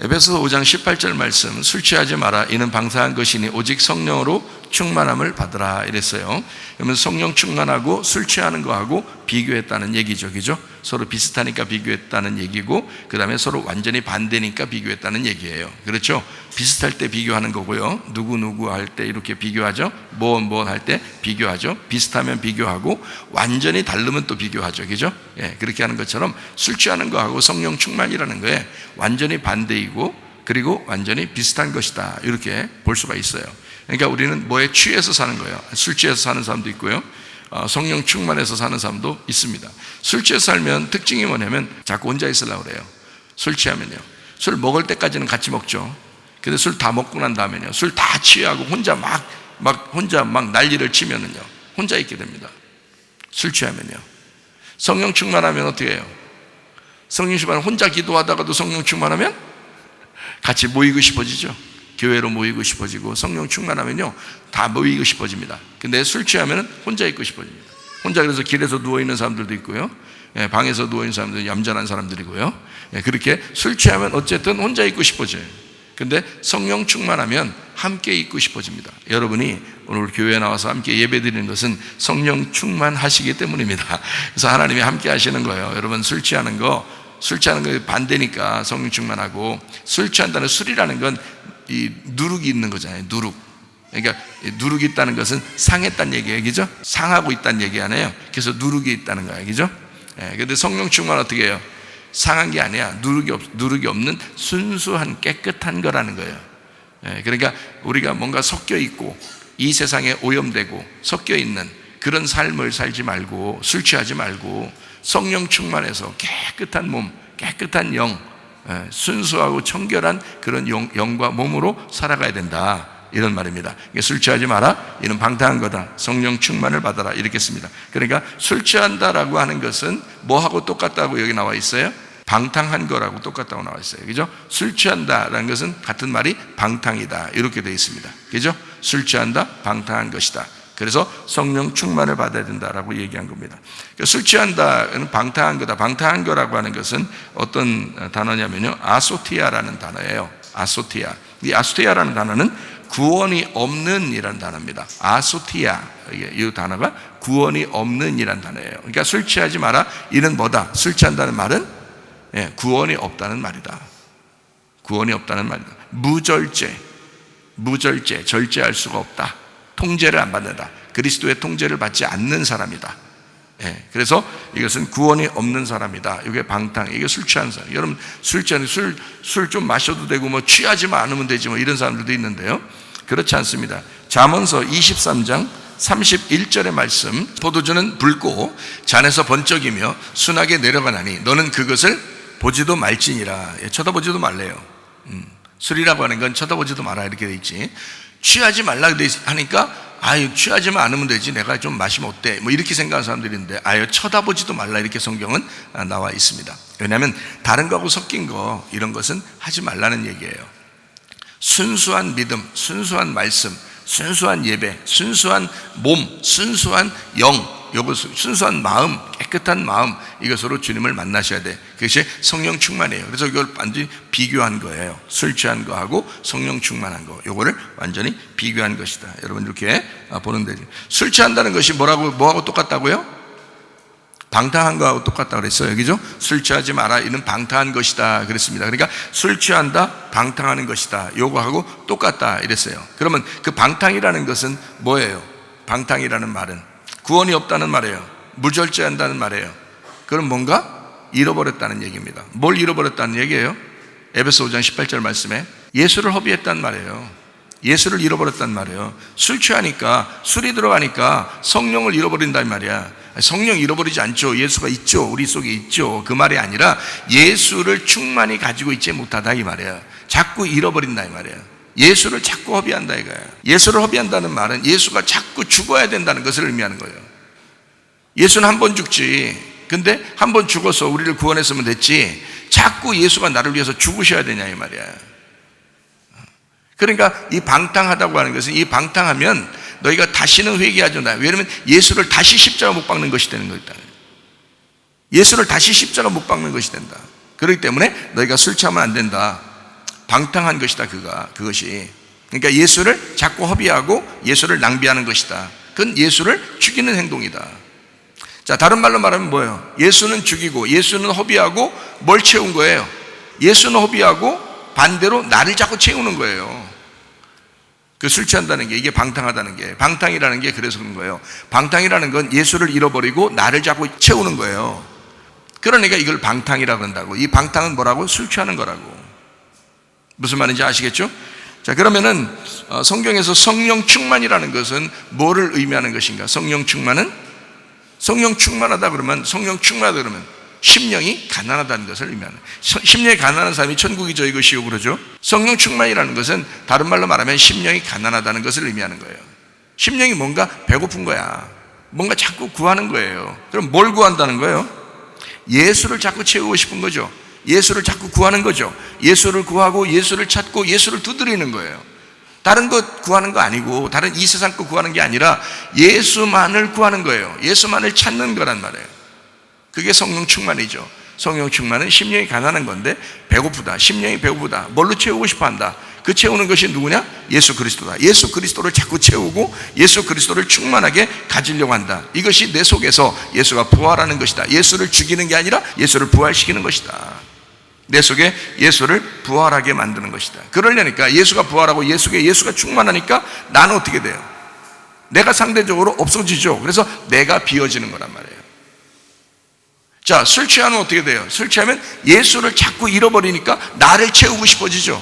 에베소서 5장 18절 말씀, 술 취하지 마라. 이는 방탕한 것이니 오직 성령으로 충만함을 받으라 이랬어요. 그러면 성령 충만하고 술 취하는 거하고 비교했다는 얘기죠, 그죠? 서로 비슷하니까 비교했다는 얘기고, 그 다음에 서로 완전히 반대니까 비교했다는 얘기예요. 그렇죠? 비슷할 때 비교하는 거고요. 누구 할 때 이렇게 비교하죠. 무엇 할 때 비교하죠. 비슷하면 비교하고, 완전히 다르면 또 비교하죠, 그죠? 예, 그렇게 하는 것처럼 술 취하는 거하고 성령 충만이라는 거에 완전히 반대이고, 그리고 완전히 비슷한 것이다, 이렇게 볼 수가 있어요. 그러니까 우리는 뭐에 취해서 사는 거예요. 술 취해서 사는 사람도 있고요, 성령 충만해서 사는 사람도 있습니다. 술 취해서 살면 특징이 뭐냐면 자꾸 혼자 있으려고 그래요. 술 취하면요, 술 먹을 때까지는 같이 먹죠. 근데 술 다 먹고 난 다음에요, 술 다 취하고 혼자 혼자 난리를 치면은요, 혼자 있게 됩니다. 술 취하면요. 성령 충만하면 어떻게 해요? 성령 충만하면 혼자 기도하다가도 성령 충만하면 같이 모이고 싶어지죠. 교회로 모이고 싶어지고, 성령 충만하면요 다 모이고 싶어집니다. 근데 술 취하면 혼자 있고 싶어집니다. 혼자, 그래서 길에서 누워있는 사람들도 있고요, 방에서 누워있는 사람들은 얌전한 사람들이고요, 그렇게 술 취하면 어쨌든 혼자 있고 싶어져요. 근데 성령 충만하면 함께 있고 싶어집니다. 여러분이 오늘 교회에 나와서 함께 예배드리는 것은 성령 충만하시기 때문입니다. 그래서 하나님이 함께 하시는 거예요. 여러분, 술 취하는 거 반대니까 성령 충만하고, 술 취한다는, 술이라는 건 이 누룩이 있는 거잖아요. 누룩. 그러니까 누룩이 있다는 것은 상했다는 얘기예요, 그죠? 상하고 있다는 얘기 아니에요. 그래서 누룩이 있다는 거예요, 그죠? 근데 성령 충만 어떻게 해요? 상한 게 아니야. 누룩이 없는 순수한 깨끗한 거라는 거예요. 그러니까 우리가 뭔가 섞여 있고 이 세상에 오염되고 섞여 있는 그런 삶을 살지 말고, 술 취하지 말고 성령 충만해서 깨끗한 몸, 깨끗한 영, 순수하고 청결한 그런 영과 몸으로 살아가야 된다, 이런 말입니다. 술 취하지 마라. 이는 방탕한 거다. 성령 충만을 받아라, 이렇게 씁니다. 그러니까 술 취한다라고 하는 것은 뭐하고 똑같다고 여기 나와 있어요? 방탕한 거라고 똑같다고 나와 있어요, 그죠? 술 취한다라는 것은 같은 말이 방탕이다, 이렇게 되어 있습니다, 그죠? 술 취한다, 방탕한 것이다. 그래서 성령 충만을 받아야 된다라고 얘기한 겁니다. 그러니까 술 취한다는 방탕한 거다. 방탕한 거라고 하는 것은 어떤 단어냐면요, 아소티아라는 단어예요. 아소티아. 이 아소티아라는 단어는 구원이 없는 이라는 단어입니다. 아소티아, 이 단어가 구원이 없는 이라는 단어예요. 그러니까 술 취하지 마라. 이는 뭐다? 술 취한다는 말은 구원이 없다는 말이다. 구원이 없다는 말이다. 무절제, 절제할 수가 없다. 통제를 안 받는다. 그리스도의 통제를 받지 않는 사람이다. 그래서 이것은 구원이 없는 사람이다. 이게 방탕, 이게 술 취한 사람. 여러분, 술 좀 마셔도 되고, 뭐 취하지만 않으면 되지, 뭐 이런 사람들도 있는데요, 그렇지 않습니다. 잠언서 23장 31절의 말씀, 포도주는 붉고 잔에서 번쩍이며 순하게 내려가나니 너는 그것을 보지도 말지니라. 쳐다보지도 말래요. 술이라고 하는 건 쳐다보지도 마라, 이렇게 돼 있지. 취하지 말라 하니까, 취하지만 않으면 되지, 내가 좀 마시면 어때, 뭐 이렇게 생각하는 사람들이 있는데, 쳐다보지도 말라, 이렇게 성경은 나와 있습니다. 왜냐하면 다른 거하고 섞인 거, 이런 것은 하지 말라는 얘기예요. 순수한 믿음, 순수한 말씀, 순수한 예배, 순수한 몸, 순수한 영, 순수한 마음, 깨끗한 마음, 이것으로 주님을 만나셔야 돼. 그것이 성령 충만이에요. 그래서 이걸 완전히 비교한 거예요. 술 취한 거하고 성령 충만한 거, 이거를 완전히 비교한 것이다. 여러분, 이렇게 보는 되죠. 술 취한다는 것이 뭐하고 똑같다고요? 방탕한 거하고 똑같다고 그랬어요, 그죠? 술 취하지 마라. 이는 방탕한 것이다, 그랬습니다. 그러니까 술 취한다, 방탕하는 것이다, 요거하고 똑같다, 이랬어요. 그러면 그 방탕이라는 것은 뭐예요? 방탕이라는 말은 구원이 없다는 말이에요. 무절제한다는 말이에요. 그럼 뭔가 잃어버렸다는 얘기입니다. 뭘 잃어버렸다는 얘기예요? 에베소 5장 18절 말씀에 예수를 허비했단 말이에요. 예수를 잃어버렸단 말이에요. 술 취하니까, 술이 들어가니까 성령을 잃어버린단 말이야. 성령 잃어버리지 않죠. 예수가 있죠. 우리 속에 있죠. 그 말이 아니라 예수를 충만히 가지고 있지 못하다, 이 말이에요. 자꾸 잃어버린다, 이 말이에요. 예수를 자꾸 허비한다, 이거예요. 예수를 허비한다는 말은 예수가 자꾸 죽어야 된다는 것을 의미하는 거예요. 예수는 한 번 죽지. 근데 한 번 죽어서 우리를 구원했으면 됐지, 자꾸 예수가 나를 위해서 죽으셔야 되냐, 이 말이야. 그러니까 이 방탕하다고 하는 것은, 이 방탕하면 너희가 다시는 회개하지 마. 왜냐하면 예수를 다시 십자가 못 박는 것이 되는 거다. 예수를 다시 십자가 못 박는 것이 된다. 그렇기 때문에 너희가 술 취하면 안 된다. 방탕한 것이다. 그것이. 그러니까 예수를 자꾸 허비하고 예수를 낭비하는 것이다. 그건 예수를 죽이는 행동이다. 자, 다른 말로 말하면 뭐예요? 예수는 죽이고 예수는 허비하고 뭘 채운 거예요? 예수는 허비하고 반대로 나를 자꾸 채우는 거예요. 그 술 취한다는 게, 이게 방탕하다는 게, 방탕이라는 게 그래서 그런 거예요. 방탕이라는 건 예수를 잃어버리고 나를 자꾸 채우는 거예요. 그러니까 이걸 방탕이라고 한다고. 이 방탕은 뭐라고? 술 취하는 거라고. 무슨 말인지 아시겠죠? 자, 그러면은 성경에서 성령 충만이라는 것은 뭐를 의미하는 것인가? 성령 충만은, 성령 충만하다 그러면, 성령 충만하다 그러면 심령이 가난하다는 것을 의미하는, 심령이 가난한 사람이 천국이 저희 것이요 그러죠. 성령 충만이라는 것은 다른 말로 말하면 심령이 가난하다는 것을 의미하는 거예요. 심령이 뭔가 배고픈 거야. 뭔가 자꾸 구하는 거예요. 그럼 뭘 구한다는 거예요? 예수를 자꾸 채우고 싶은 거죠. 예수를 자꾸 구하는 거죠. 예수를 구하고 예수를 찾고 예수를 두드리는 거예요. 다른 것 구하는 거 아니고, 다른 이 세상 거 구하는 게 아니라 예수만을 구하는 거예요. 예수만을 찾는 거란 말이에요. 그게 성령 충만이죠. 성령 충만은 심령이 가난한 건데 배고프다. 심령이 배고프다. 뭘로 채우고 싶어 한다. 그 채우는 것이 누구냐? 예수 그리스도다. 예수 그리스도를 자꾸 채우고 예수 그리스도를 충만하게 가지려고 한다. 이것이 내 속에서 예수가 부활하는 것이다. 예수를 죽이는 게 아니라 예수를 부활시키는 것이다. 내 속에 예수를 부활하게 만드는 것이다. 그러려니까 예수가 부활하고 예수가 충만하니까 나는 어떻게 돼요? 내가 상대적으로 없어지죠. 그래서 내가 비워지는 거란 말이에요. 자, 술 취하면 어떻게 돼요? 술 취하면 예수를 자꾸 잃어버리니까 나를 채우고 싶어지죠.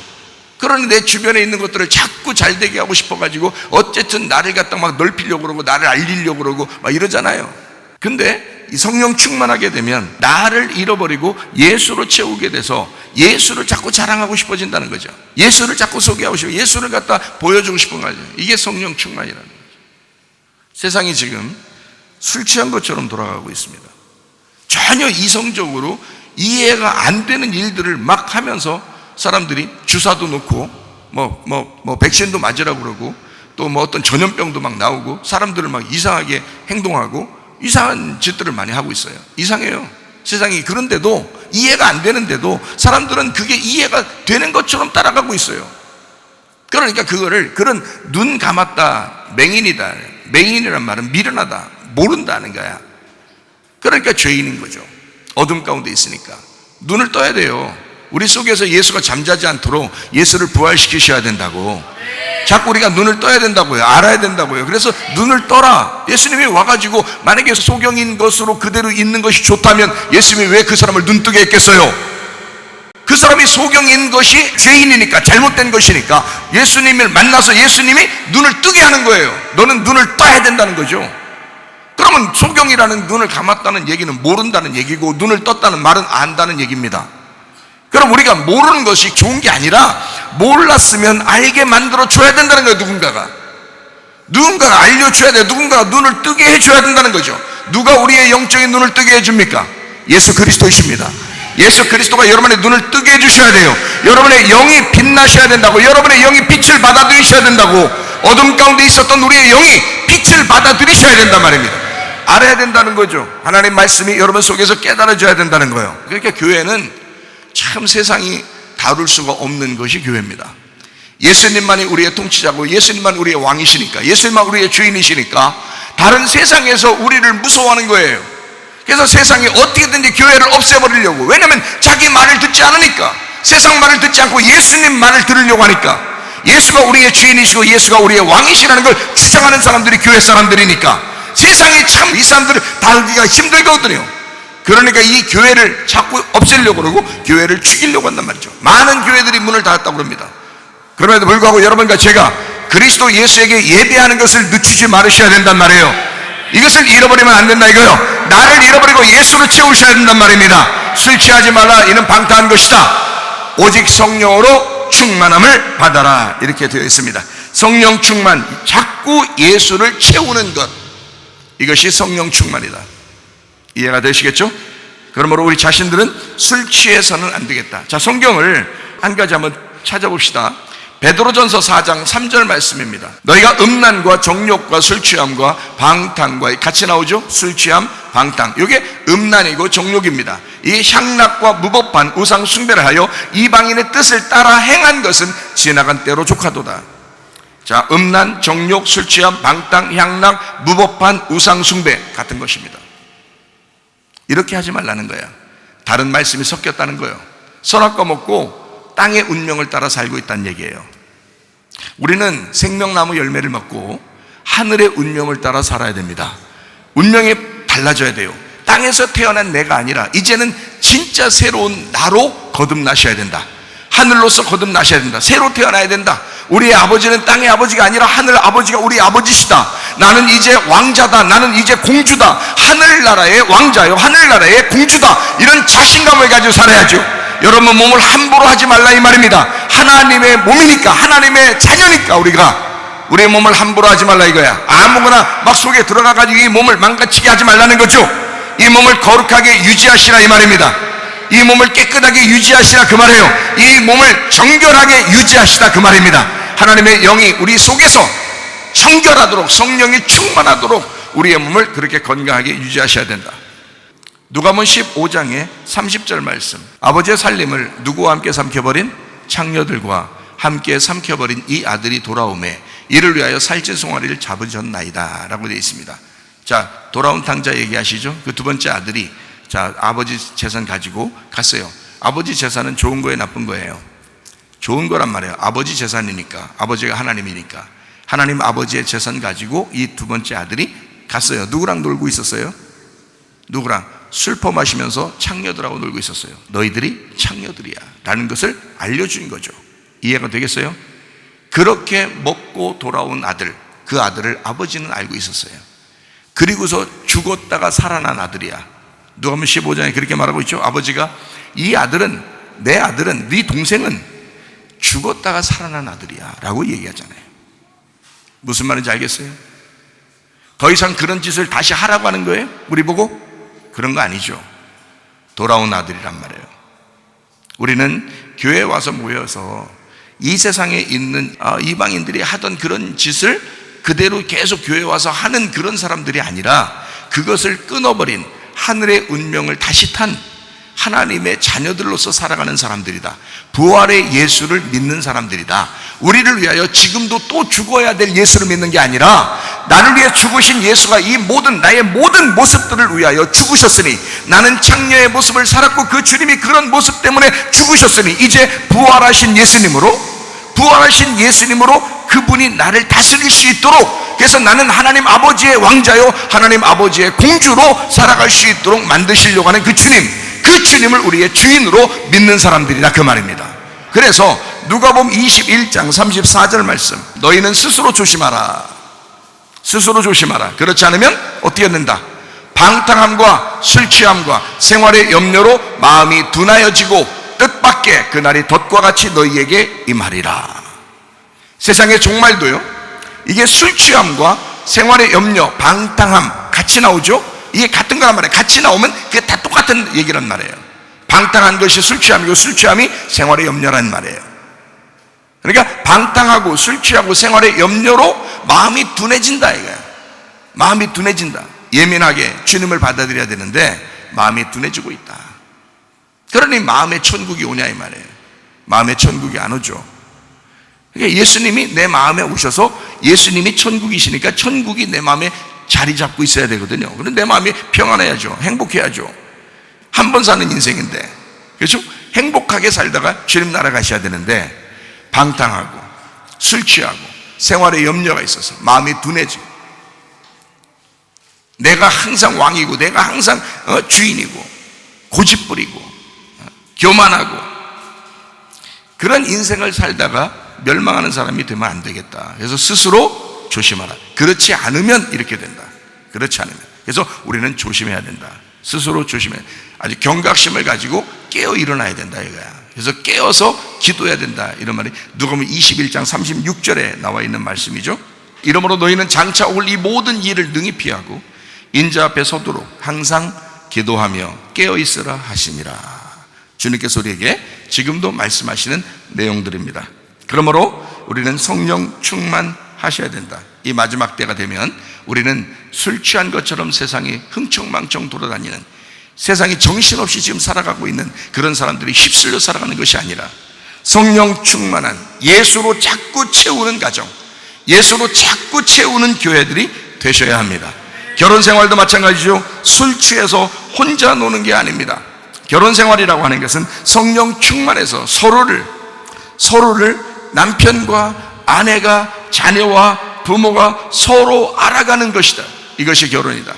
그러니 내 주변에 있는 것들을 자꾸 잘되게 하고 싶어가지고 어쨌든 나를 갖다 막 넓히려고 그러고 나를 알리려고 그러고 막 이러잖아요. 근데 이 성령 충만하게 되면 나를 잃어버리고 예수로 채우게 돼서 예수를 자꾸 자랑하고 싶어진다는 거죠. 예수를 자꾸 소개하고 싶어, 예수를 갖다 보여주고 싶은 거죠. 이게 성령 충만이라는 거죠. 세상이 지금 술 취한 것처럼 돌아가고 있습니다. 전혀 이성적으로 이해가 안 되는 일들을 막 하면서 사람들이 주사도 놓고 백신도 맞으라고 그러고 또 어떤 전염병도 막 나오고 사람들을 막 이상하게 행동하고 이상한 짓들을 많이 하고 있어요. 이상해요. 세상이. 그런데도 이해가 안 되는데도 사람들은 그게 이해가 되는 것처럼 따라가고 있어요. 그러니까 그런 눈 감았다, 맹인이다. 맹인이란 말은 미련하다, 모른다는 거야. 그러니까 죄인인 거죠. 어둠 가운데 있으니까 눈을 떠야 돼요. 우리 속에서 예수가 잠자지 않도록 예수를 부활시키셔야 된다고. 자꾸 우리가 눈을 떠야 된다고요. 알아야 된다고요. 그래서 눈을 떠라. 예수님이 와가지고 만약에 소경인 것으로 그대로 있는 것이 좋다면 예수님이 왜 그 사람을 눈뜨게 했겠어요? 그 사람이 소경인 것이 죄인이니까, 잘못된 것이니까 예수님을 만나서 예수님이 눈을 뜨게 하는 거예요. 너는 눈을 떠야 된다는 거죠. 그러면 소경이라는, 눈을 감았다는 얘기는 모른다는 얘기고 눈을 떴다는 말은 안다는 얘기입니다. 그럼 우리가 모르는 것이 좋은 게 아니라 몰랐으면 알게 만들어 줘야 된다는 거예요. 누군가가 알려줘야 돼요. 누군가가 눈을 뜨게 해줘야 된다는 거죠. 누가 우리의 영적인 눈을 뜨게 해줍니까? 예수 그리스도이십니다. 예수 그리스도가 여러분의 눈을 뜨게 해주셔야 돼요. 여러분의 영이 빛나셔야 된다고. 여러분의 영이 빛을 받아들이셔야 된다고. 어둠 가운데 있었던 우리의 영이 빛을 받아들이셔야 된단 말입니다. 알아야 된다는 거죠. 하나님 말씀이 여러분 속에서 깨달아져야 된다는 거예요. 그러니까 교회는 참 세상이 다룰 수가 없는 것이 교회입니다. 예수님만이 우리의 통치자고 예수님만 우리의 왕이시니까, 예수님만 우리의 주인이시니까 다른 세상에서 우리를 무서워하는 거예요. 그래서 세상이 어떻게든지 교회를 없애버리려고. 왜냐하면 자기 말을 듣지 않으니까, 세상 말을 듣지 않고 예수님 말을 들으려고 하니까. 예수가 우리의 주인이시고 예수가 우리의 왕이시라는 걸 주장하는 사람들이 교회 사람들이니까 세상이 참 이 사람들을 다루기가 힘들거든요. 그러니까 이 교회를 자꾸 없애려고 그러고 교회를 죽이려고 한단 말이죠. 많은 교회들이 문을 닫았다고 그럽니다. 그럼에도 불구하고 여러분과 제가 그리스도 예수에게 예배하는 것을 늦추지 말으셔야 된단 말이에요. 이것을 잃어버리면 안 된다 이거요. 나를 잃어버리고 예수로 채우셔야 된단 말입니다. 술 취하지 말라, 이는 방탕한 것이다. 오직 성령으로 충만함을 받아라, 이렇게 되어 있습니다. 성령 충만, 자꾸 예수를 채우는 것, 이것이 성령 충만이다. 이해가 되시겠죠? 그러므로 우리 자신들은 술 취해서는 안 되겠다. 자, 성경을 한 가지 한번 찾아봅시다. 베드로전서 4장 3절 말씀입니다. 너희가 음란과 정욕과 술 취함과 방탕과 같이 나오죠? 술 취함, 방탕. 이게 음란이고 정욕입니다. 이 향락과 무법한 우상 숭배를 하여 이방인의 뜻을 따라 행한 것은 지나간 때로 족하도다. 자, 음란, 정욕, 술 취함, 방탕, 향락, 무법한 우상 숭배 같은 것입니다. 이렇게 하지 말라는 거야. 다른 말씀이 섞였다는 거예요. 선악과 먹고 땅의 운명을 따라 살고 있다는 얘기예요. 우리는 생명나무 열매를 먹고 하늘의 운명을 따라 살아야 됩니다. 운명이 달라져야 돼요. 땅에서 태어난 내가 아니라 이제는 진짜 새로운 나로 거듭나셔야 된다. 하늘로서 거듭나셔야 된다. 새로 태어나야 된다. 우리의 아버지는 땅의 아버지가 아니라 하늘 아버지가 우리 아버지시다. 나는 이제 왕자다. 나는 이제 공주다. 하늘나라의 왕자요, 하늘나라의 공주다. 이런 자신감을 가지고 살아야죠. 여러분, 몸을 함부로 하지 말라 이 말입니다. 하나님의 몸이니까, 하나님의 자녀니까 우리의 몸을 함부로 하지 말라 이거야. 아무거나 막 속에 들어가가지고 이 몸을 망가치게 하지 말라는 거죠. 이 몸을 거룩하게 유지하시라 이 말입니다. 이 몸을 깨끗하게 유지하시라 그 말이에요. 이 몸을 정결하게 유지하시라 그 말입니다. 하나님의 영이 우리 속에서 정결하도록, 성령이 충만하도록 우리의 몸을 그렇게 건강하게 유지하셔야 된다. 누가복음 15장의 30절 말씀. 아버지의 살림을 누구와 함께 삼켜버린? 창녀들과 함께 삼켜버린 이 아들이 돌아오매 이를 위하여 살찐 송아리를 잡으셨나이다 라고 되어 있습니다. 자, 돌아온 탕자 얘기하시죠? 그 두 번째 아들이 자, 아버지 재산 가지고 갔어요. 아버지 재산은 좋은 거예요, 나쁜 거예요? 좋은 거란 말이에요. 아버지 재산이니까, 아버지가 하나님이니까. 하나님 아버지의 재산 가지고 이 두 번째 아들이 갔어요. 누구랑 놀고 있었어요? 누구랑? 술 퍼마시면서 창녀들하고 놀고 있었어요. 너희들이 창녀들이야 라는 것을 알려준 거죠. 이해가 되겠어요? 그렇게 먹고 돌아온 아들, 그 아들을 아버지는 알고 있었어요. 그리고서 죽었다가 살아난 아들이야. 누가복음 15장에 그렇게 말하고 있죠. 아버지가 이 아들은, 내 아들은, 네 동생은 죽었다가 살아난 아들이야 라고 얘기하잖아요. 무슨 말인지 알겠어요? 더 이상 그런 짓을 다시 하라고 하는 거예요? 우리 보고? 그런 거 아니죠. 돌아온 아들이란 말이에요. 우리는 교회에 와서 모여서 이 세상에 있는 이방인들이 하던 그런 짓을 그대로 계속 교회에 와서 하는 그런 사람들이 아니라 그것을 끊어버린 하늘의 운명을 다시 탄 하나님의 자녀들로서 살아가는 사람들이다. 부활의 예수를 믿는 사람들이다. 우리를 위하여 지금도 또 죽어야 될 예수를 믿는 게 아니라 나를 위해 죽으신 예수가 이 모든 나의 모든 모습들을 위하여 죽으셨으니 나는 창녀의 모습을 살았고 그 주님이 그런 모습 때문에 죽으셨으니 이제 부활하신 예수님으로 그분이 나를 다스릴 수 있도록, 그래서 나는 하나님 아버지의 왕자요 하나님 아버지의 공주로 살아갈 수 있도록 만드시려고 하는 그 주님을 우리의 주인으로 믿는 사람들이다 그 말입니다. 그래서 누가복음 21장 34절 말씀, 너희는 스스로 조심하라. 그렇지 않으면 어떻게 된다? 방탕함과 술 취함과 생활의 염려로 마음이 둔하여지고 뜻밖의 그날이 덫과 같이 너희에게 임하리라. 세상의 종말도요, 이게 술 취함과 생활의 염려, 방탕함 같이 나오죠. 이게 같은 거란 말이에요. 같이 나오면 그게 다 똑같은 얘기란 말이에요. 방탕한 것이 술 취함이고 술 취함이 생활의 염려란 말이에요. 그러니까 방탕하고 술 취하고 생활의 염려로 마음이 둔해진다 이거야. 마음이 둔해진다. 예민하게 주님을 받아들여야 되는데 마음이 둔해지고 있다. 그러니 마음의 천국이 오냐 이 말이에요. 마음의 천국이 안 오죠. 그러니까 예수님이 내 마음에 오셔서, 예수님이 천국이시니까 천국이 내 마음에 자리 잡고 있어야 되거든요. 그런데 내 마음이 평안해야죠. 행복해야죠. 한 번 사는 인생인데, 그렇죠? 행복하게 살다가 주님 나라 가셔야 되는데 방탕하고 술 취하고 생활에 염려가 있어서 마음이 둔해지고 내가 항상 왕이고 내가 항상 주인이고 고집부리고 교만하고 그런 인생을 살다가 멸망하는 사람이 되면 안 되겠다. 그래서 스스로 조심하라. 그렇지 않으면 이렇게 된다. 그렇지 않으면. 그래서 우리는 조심해야 된다. 스스로 조심해. 아주 경각심을 가지고 깨어 일어나야 된다 이거야. 그래서 깨어서 기도해야 된다 이런 말이 누가복음 21장 36절에 나와 있는 말씀이죠. 이러므로 너희는 장차 올 이 모든 일을 능히 피하고 인자 앞에 서도록 항상 기도하며 깨어 있으라 하시니라. 주님께서 우리에게 지금도 말씀하시는 내용들입니다. 그러므로 우리는 성령 충만하셔야 된다. 이 마지막 때가 되면 우리는 술 취한 것처럼 세상이 흥청망청 돌아다니는, 세상이 정신없이 지금 살아가고 있는 그런 사람들이 휩쓸려 살아가는 것이 아니라 성령 충만한, 예수로 자꾸 채우는 가정, 예수로 자꾸 채우는 교회들이 되셔야 합니다. 결혼 생활도 마찬가지죠. 술 취해서 혼자 노는 게 아닙니다. 결혼 생활이라고 하는 것은 성령 충만해서 서로를 남편과 아내가, 자녀와 부모가 서로 알아가는 것이다. 이것이 결혼이다.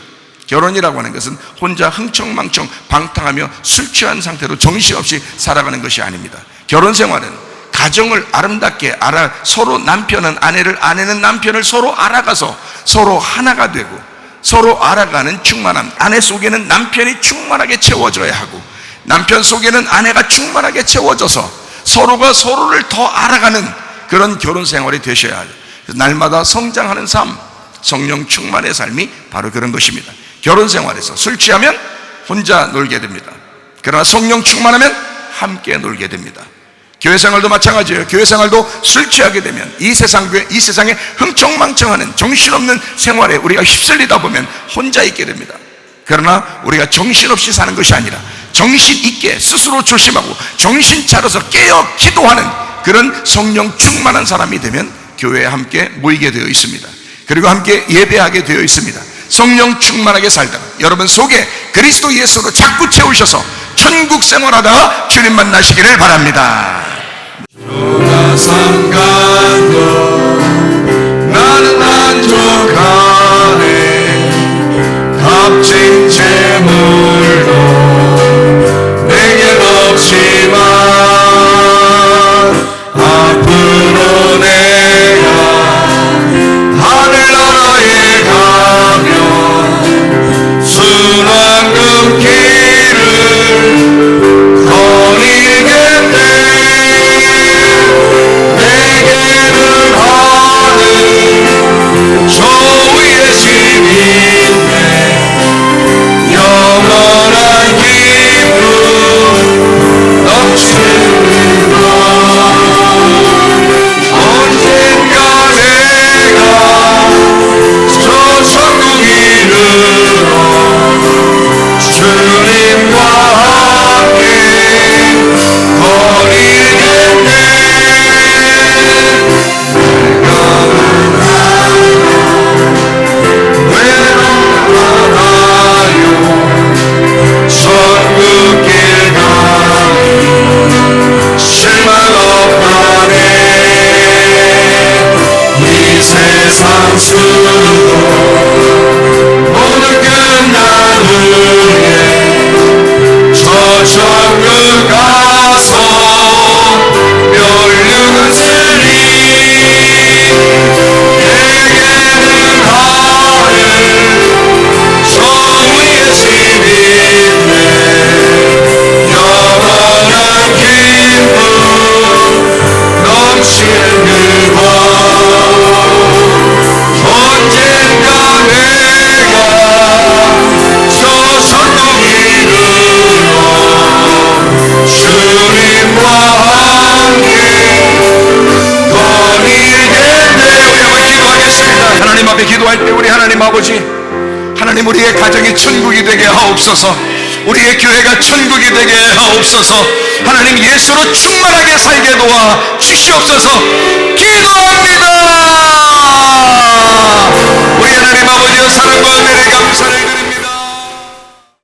결혼이라고 하는 것은 혼자 흥청망청 방탕하며 술 취한 상태로 정신없이 살아가는 것이 아닙니다. 결혼 생활은 가정을 아름답게 서로 남편은 아내를, 아내는 남편을 서로 알아가서 서로 하나가 되고 서로 알아가는 충만함. 아내 속에는 남편이 충만하게 채워져야 하고 남편 속에는 아내가 충만하게 채워져서 서로가 서로를 더 알아가는 그런 결혼 생활이 되셔야 하죠. 날마다 성장하는 삶, 성령 충만의 삶이 바로 그런 것입니다. 결혼 생활에서 술 취하면 혼자 놀게 됩니다. 그러나 성령 충만하면 함께 놀게 됩니다. 교회 생활도 마찬가지예요. 교회 생활도 술 취하게 되면 이 세상에 흥청망청하는 정신없는 생활에 우리가 휩쓸리다 보면 혼자 있게 됩니다. 그러나 우리가 정신없이 사는 것이 아니라 정신 있게 스스로 조심하고 정신 차려서 깨어 기도하는 그런 성령 충만한 사람이 되면 교회에 함께 모이게 되어 있습니다. 그리고 함께 예배하게 되어 있습니다. 성령 충만하게 살다가 여러분 속에 그리스도 예수로 자꾸 채우셔서 천국 생활하다가 주님 만나시기를 바랍니다. 주가 상관도 나는 만족하네. 값진 재물도 내겐 없지만 앞으로 내가 하늘나라에 가면 순환금 길을 거리겠네. 내게는 하늘 저 위에 집이 있네. 영원한 기쁨 넘치는 것. 언젠가 내가 저 천국 이르러 주님과 함께 거리겠네. 외로워하나요 천국길 가니 실망 없다네. 이 세상 수도 모두 끝난 후에 저 천국 가서 멸류관 쓰리. 내게는 하늘 저 위에 집이 있네. 영원한 기쁨 넘치는 그곳. 언젠가 내가 저 천국 이르러 주님과 함께 거리겠네. 우리 한번 기도하겠습니다. 하나님 앞에 기도할 때 우리 하나님 아버지, 하나님 우리의 가정이 천국이 되게 하옵소서. 우리의 교회가 천국이 되게 하옵소서. 하나님 예수로 충만하게 살게 도와 주시옵소서. 기도합니다. 우리 하나님 아버지여, 사랑과 은혜를 감사를 드립니다.